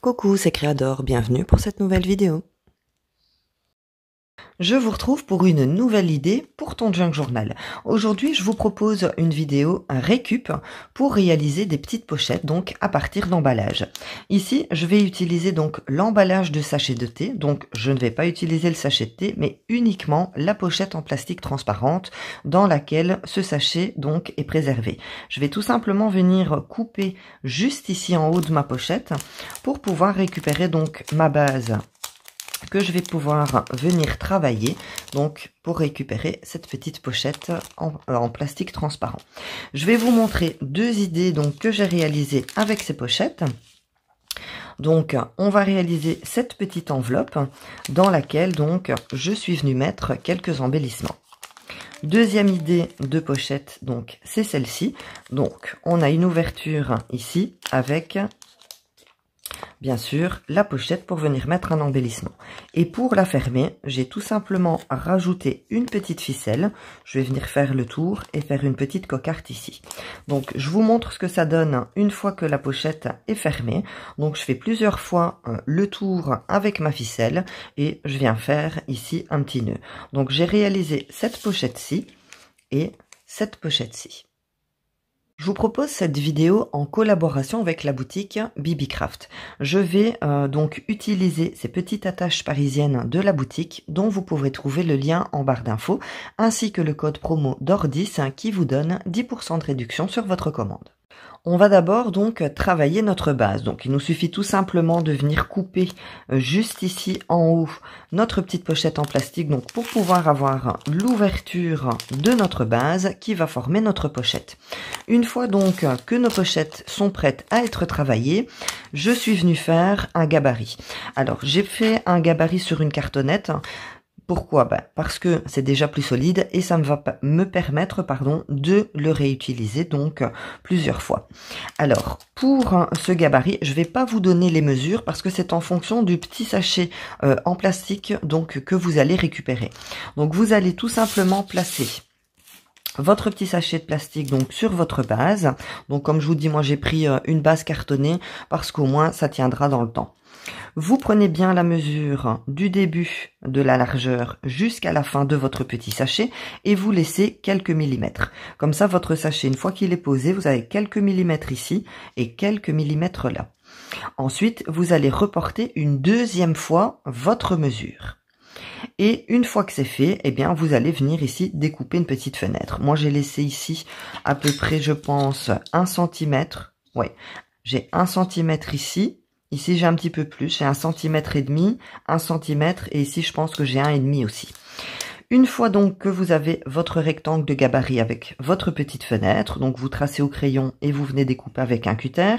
Coucou, c'est Créador, bienvenue pour cette nouvelle vidéo. Je vous retrouve pour une nouvelle idée pour ton junk journal. Aujourd'hui, je vous propose une vidéo récup pour réaliser des petites pochettes donc à partir d'emballages. Ici, je vais utiliser donc l'emballage de sachet de thé. Donc, je ne vais pas utiliser le sachet de thé, mais uniquement la pochette en plastique transparente dans laquelle ce sachet donc est préservé. Je vais tout simplement venir couper juste ici en haut de ma pochette pour pouvoir récupérer donc ma base que je vais pouvoir venir travailler donc pour récupérer cette petite pochette en plastique transparent. Je vais vous montrer deux idées donc que j'ai réalisées avec ces pochettes. Donc on va réaliser cette petite enveloppe dans laquelle donc je suis venu mettre quelques embellissements. Deuxième idée de pochette, donc c'est celle-ci. Donc on a une ouverture ici avec bien sûr la pochette pour venir mettre un embellissement. Et pour la fermer, j'ai tout simplement rajouté une petite ficelle. Je vais venir faire le tour et faire une petite cocarde ici. Donc je vous montre ce que ça donne une fois que la pochette est fermée. Donc je fais plusieurs fois le tour avec ma ficelle et je viens faire ici un petit nœud. Donc j'ai réalisé cette pochette-ci et cette pochette-ci. Je vous propose cette vidéo en collaboration avec la boutique Bibicraft. Je vais donc utiliser ces petites attaches parisiennes de la boutique dont vous pourrez trouver le lien en barre d'infos ainsi que le code promo DOR10 qui vous donne 10% de réduction sur votre commande. On va d'abord donc travailler notre base. Donc il nous suffit tout simplement de venir couper juste ici en haut notre petite pochette en plastique donc pour pouvoir avoir l'ouverture de notre base qui va former notre pochette. Une fois donc que nos pochettes sont prêtes à être travaillées, je suis venu faire un gabarit. Alors j'ai fait un gabarit sur une cartonnette. Pourquoi? Parce que c'est déjà plus solide et ça va me permettre de le réutiliser donc plusieurs fois. Alors pour ce gabarit, je ne vais pas vous donner les mesures parce que c'est en fonction du petit sachet en plastique donc que vous allez récupérer. Donc vous allez tout simplement placer votre petit sachet de plastique donc sur votre base. Donc comme je vous dis, moi j'ai pris une base cartonnée parce qu'au moins ça tiendra dans le temps. Vous prenez bien la mesure du début de la largeur jusqu'à la fin de votre petit sachet et vous laissez quelques millimètres. Comme ça, votre sachet, une fois qu'il est posé, vous avez quelques millimètres ici et quelques millimètres là. Ensuite, vous allez reporter une deuxième fois votre mesure. Et une fois que c'est fait, eh bien, vous allez venir ici découper une petite fenêtre. Moi, j'ai laissé ici à peu près, je pense, 1 cm. Ouais, j'ai 1 cm ici. Ici, j'ai un petit peu plus, j'ai 1,5 cm, 1 cm et ici, je pense que j'ai 1,5 cm aussi. Une fois donc que vous avez votre rectangle de gabarit avec votre petite fenêtre, donc vous tracez au crayon et vous venez découper avec un cutter,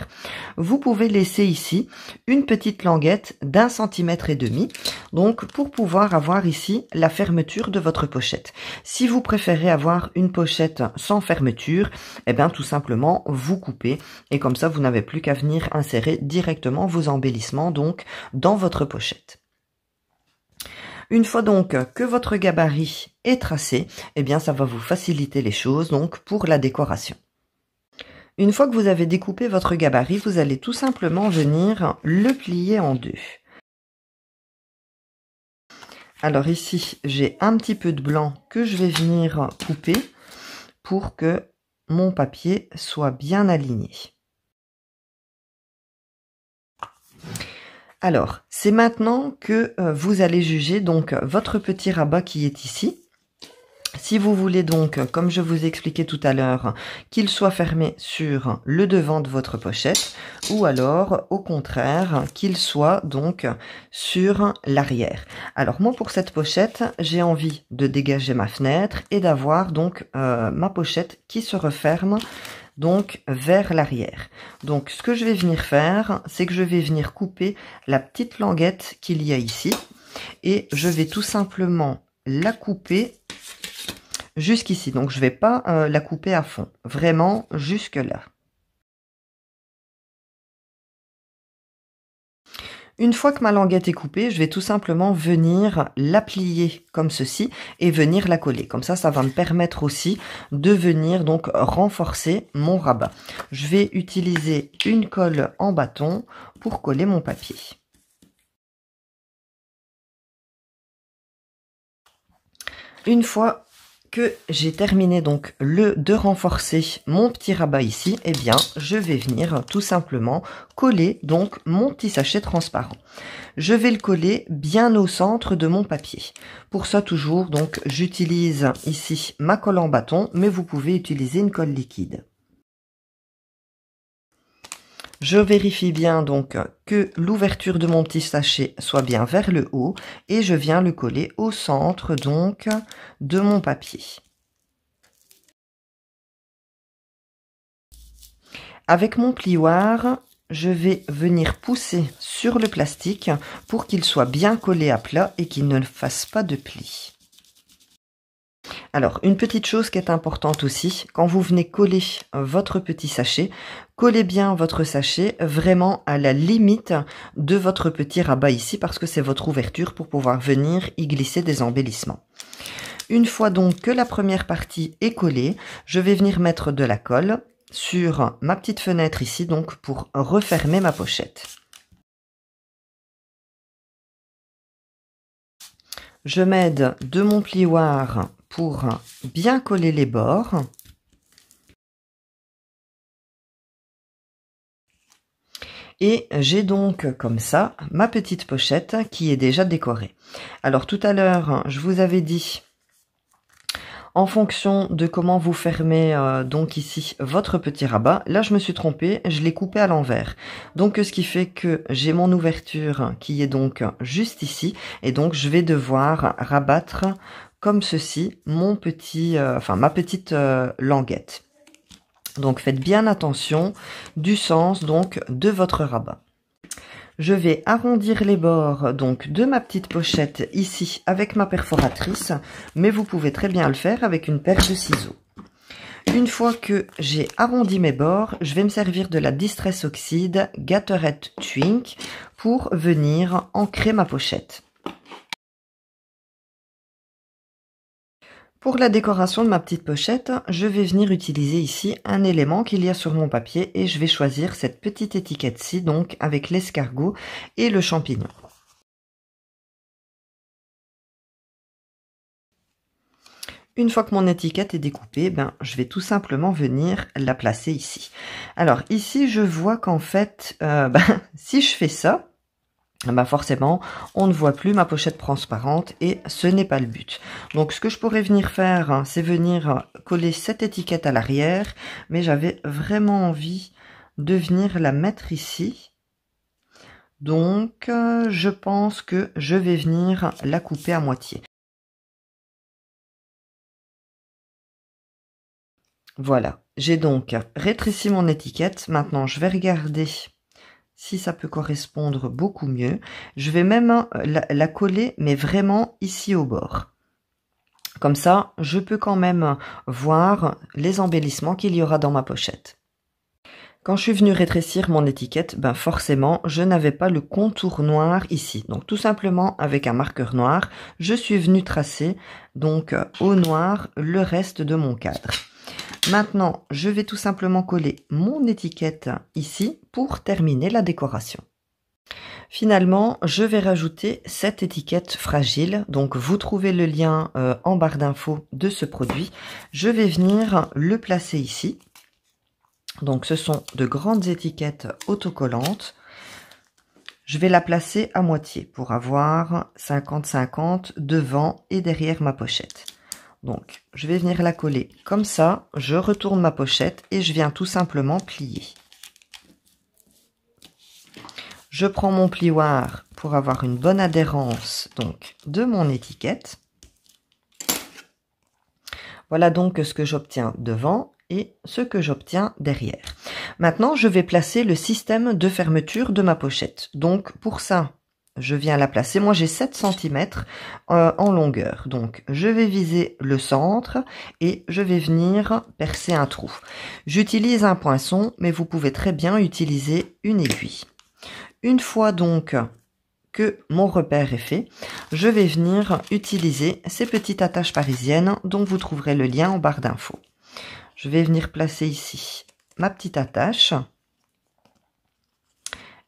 vous pouvez laisser ici une petite languette d'1,5 cm, donc pour pouvoir avoir ici la fermeture de votre pochette. Si vous préférez avoir une pochette sans fermeture, eh bien tout simplement vous coupez et comme ça vous n'avez plus qu'à venir insérer directement vos embellissements donc dans votre pochette. Une fois donc que votre gabarit est tracé, eh bien ça va vous faciliter les choses donc pour la décoration. Une fois que vous avez découpé votre gabarit, vous allez tout simplement venir le plier en deux. Alors ici, j'ai un petit peu de blanc que je vais venir couper pour que mon papier soit bien aligné. Alors, c'est maintenant que vous allez juger donc votre petit rabat qui est ici. Si vous voulez donc, comme je vous ai expliqué tout à l'heure, qu'il soit fermé sur le devant de votre pochette, ou alors, au contraire, qu'il soit donc sur l'arrière. Alors moi, pour cette pochette, j'ai envie de dégager ma fenêtre et d'avoir donc ma pochette qui se referme donc vers l'arrière. Donc ce que je vais venir faire, c'est que je vais venir couper la petite languette qu'il y a ici et je vais tout simplement la couper jusqu'ici. Donc je ne vais pas la couper à fond, vraiment jusque là. Une fois que ma languette est coupée, je vais tout simplement venir la plier comme ceci et venir la coller. Comme ça va me permettre aussi de venir donc renforcer mon rabat. Je vais utiliser une colle en bâton pour coller mon papier. Une fois que j'ai terminé donc de renforcer mon petit rabat ici, eh bien je vais venir tout simplement coller donc mon petit sachet transparent. Je vais le coller bien au centre de mon papier. Pour ça toujours donc j'utilise ici ma colle en bâton, mais vous pouvez utiliser une colle liquide. Je vérifie bien donc que l'ouverture de mon petit sachet soit bien vers le haut et je viens le coller au centre donc de mon papier. Avec mon plioir, je vais venir pousser sur le plastique pour qu'il soit bien collé à plat et qu'il ne fasse pas de plis. Alors, une petite chose qui est importante aussi, quand vous venez coller votre petit sachet, collez bien votre sachet vraiment à la limite de votre petit rabat ici parce que c'est votre ouverture pour pouvoir venir y glisser des embellissements. Une fois donc que la première partie est collée, je vais venir mettre de la colle sur ma petite fenêtre ici donc pour refermer ma pochette. Je m'aide de mon plioir pour bien coller les bords. Et j'ai donc comme ça ma petite pochette qui est déjà décorée. Alors tout à l'heure, je vous avais dit, en fonction de comment vous fermez donc ici votre petit rabat, là je me suis trompée, je l'ai coupé à l'envers. Donc ce qui fait que j'ai mon ouverture qui est donc juste ici et donc je vais devoir rabattre comme ceci mon petit, ma petite languette. Donc faites bien attention du sens donc de votre rabat. Je vais arrondir les bords donc de ma petite pochette ici avec ma perforatrice, mais vous pouvez très bien le faire avec une paire de ciseaux. Une fois que j'ai arrondi mes bords, je vais me servir de la Distress Oxide Gatorette Twink pour venir ancrer ma pochette. Pour la décoration de ma petite pochette, je vais venir utiliser ici un élément qu'il y a sur mon papier et je vais choisir cette petite étiquette-ci, donc avec l'escargot et le champignon. Une fois que mon étiquette est découpée, je vais tout simplement venir la placer ici. Alors ici, je vois qu'en fait, si je fais ça, forcément, on ne voit plus ma pochette transparente et ce n'est pas le but. Donc, ce que je pourrais venir faire, c'est venir coller cette étiquette à l'arrière, mais j'avais vraiment envie de venir la mettre ici. Donc, je pense que je vais venir la couper à moitié. Voilà, j'ai donc rétréci mon étiquette. Maintenant, je vais regarder si ça peut correspondre beaucoup mieux. Je vais même la coller, mais vraiment ici au bord. Comme ça, je peux quand même voir les embellissements qu'il y aura dans ma pochette. Quand je suis venue rétrécir mon étiquette, forcément, je n'avais pas le contour noir ici. Donc tout simplement, avec un marqueur noir, je suis venue tracer donc au noir le reste de mon cadre. Maintenant, je vais tout simplement coller mon étiquette ici pour terminer la décoration. Finalement, je vais rajouter cette étiquette fragile. Donc, vous trouvez le lien en barre d'infos de ce produit. Je vais venir le placer ici. Donc, ce sont de grandes étiquettes autocollantes. Je vais la placer à moitié pour avoir 50-50 devant et derrière ma pochette. Donc, je vais venir la coller comme ça, je retourne ma pochette et je viens tout simplement plier. Je prends mon plioir pour avoir une bonne adhérence donc de mon étiquette. Voilà donc ce que j'obtiens devant et ce que j'obtiens derrière. Maintenant, je vais placer le système de fermeture de ma pochette. Donc, pour ça, je viens la placer. Moi, j'ai 7 cm en longueur. Donc, je vais viser le centre et je vais venir percer un trou. J'utilise un poinçon, mais vous pouvez très bien utiliser une aiguille. Une fois donc que mon repère est fait, je vais venir utiliser ces petites attaches parisiennes dont vous trouverez le lien en barre d'infos. Je vais venir placer ici ma petite attache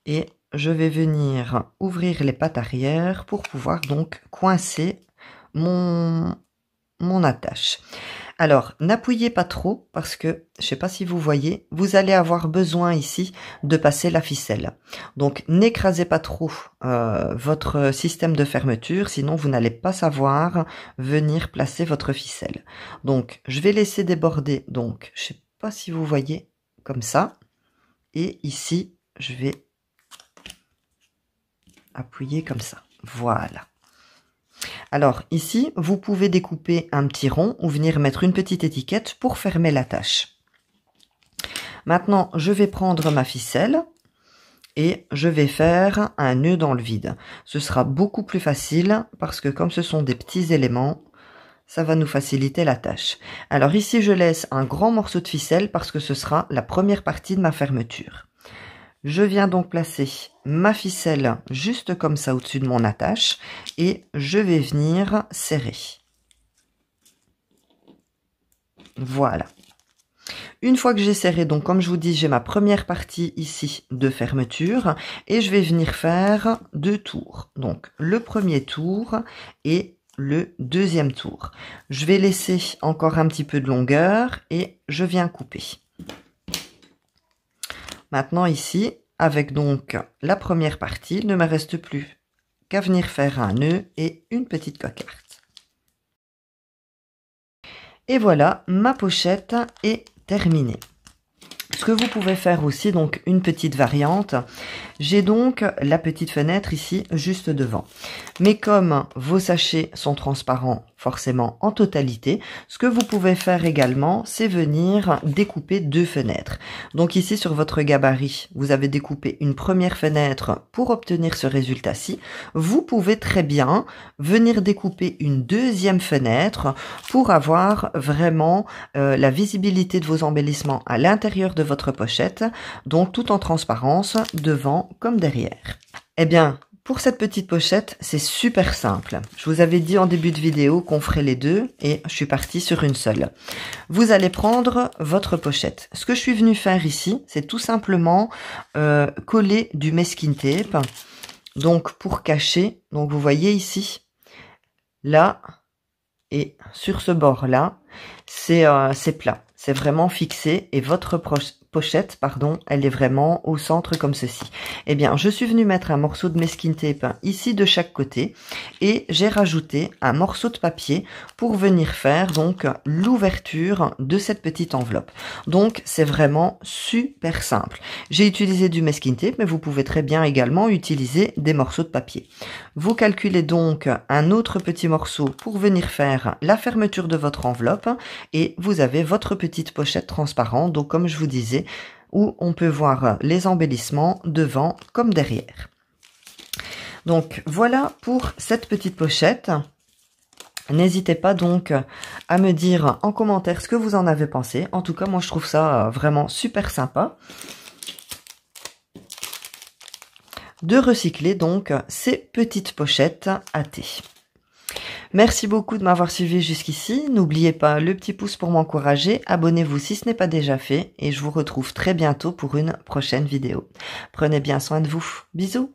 et je vais venir ouvrir les pattes arrière pour pouvoir donc coincer mon attache. Alors, n'appuyez pas trop parce que, je ne sais pas si vous voyez, vous allez avoir besoin ici de passer la ficelle. Donc, n'écrasez pas trop votre système de fermeture, sinon vous n'allez pas savoir venir placer votre ficelle. Donc, je vais laisser déborder, donc, je ne sais pas si vous voyez, comme ça. Et ici, je vais appuyer comme ça. Voilà. Alors ici, vous pouvez découper un petit rond ou venir mettre une petite étiquette pour fermer l'attache. Maintenant, je vais prendre ma ficelle et je vais faire un nœud dans le vide. Ce sera beaucoup plus facile parce que comme ce sont des petits éléments, ça va nous faciliter la tâche. Alors ici, je laisse un grand morceau de ficelle parce que ce sera la première partie de ma fermeture. Je viens donc placer ma ficelle juste comme ça au-dessus de mon attache et je vais venir serrer. Voilà. Une fois que j'ai serré, donc comme je vous dis, j'ai ma première partie ici de fermeture et je vais venir faire 2 tours. Donc le premier tour et le deuxième tour. Je vais laisser encore un petit peu de longueur et je viens couper. Maintenant ici, avec donc la première partie, il ne me reste plus qu'à venir faire un nœud et une petite cocarde. Et voilà, ma pochette est terminée. Ce que vous pouvez faire aussi, donc une petite variante, j'ai donc la petite fenêtre ici juste devant. Mais comme vos sachets sont transparents forcément en totalité, ce que vous pouvez faire également, c'est venir découper 2 fenêtres. Donc ici sur votre gabarit, vous avez découpé une première fenêtre pour obtenir ce résultat-ci. Vous pouvez très bien venir découper une deuxième fenêtre pour avoir vraiment la visibilité de vos embellissements à l'intérieur de votre pochette, donc tout en transparence devant comme derrière. Eh bien, pour cette petite pochette, c'est super simple. Je vous avais dit en début de vidéo qu'on ferait les deux et je suis partie sur une seule. Vous allez prendre votre pochette. Ce que je suis venue faire ici, c'est tout simplement coller du masking tape. Donc pour cacher, donc vous voyez ici, là et sur ce bord-là, c'est plat. C'est vraiment fixé et votre pochette, pardon, elle est vraiment au centre comme ceci. Eh bien, je suis venue mettre un morceau de masking tape ici de chaque côté et j'ai rajouté un morceau de papier pour venir faire donc l'ouverture de cette petite enveloppe. Donc, c'est vraiment super simple. J'ai utilisé du masking tape, mais vous pouvez très bien également utiliser des morceaux de papier. Vous calculez donc un autre petit morceau pour venir faire la fermeture de votre enveloppe et vous avez votre petite pochette transparente, donc comme je vous disais, où on peut voir les embellissements devant comme derrière. Donc voilà pour cette petite pochette. N'hésitez pas donc à me dire en commentaire ce que vous en avez pensé. En tout cas, moi je trouve ça vraiment super sympa de recycler donc ces petites pochettes à thé. Merci beaucoup de m'avoir suivi jusqu'ici. N'oubliez pas le petit pouce pour m'encourager. Abonnez-vous si ce n'est pas déjà fait. Et je vous retrouve très bientôt pour une prochaine vidéo. Prenez bien soin de vous. Bisous.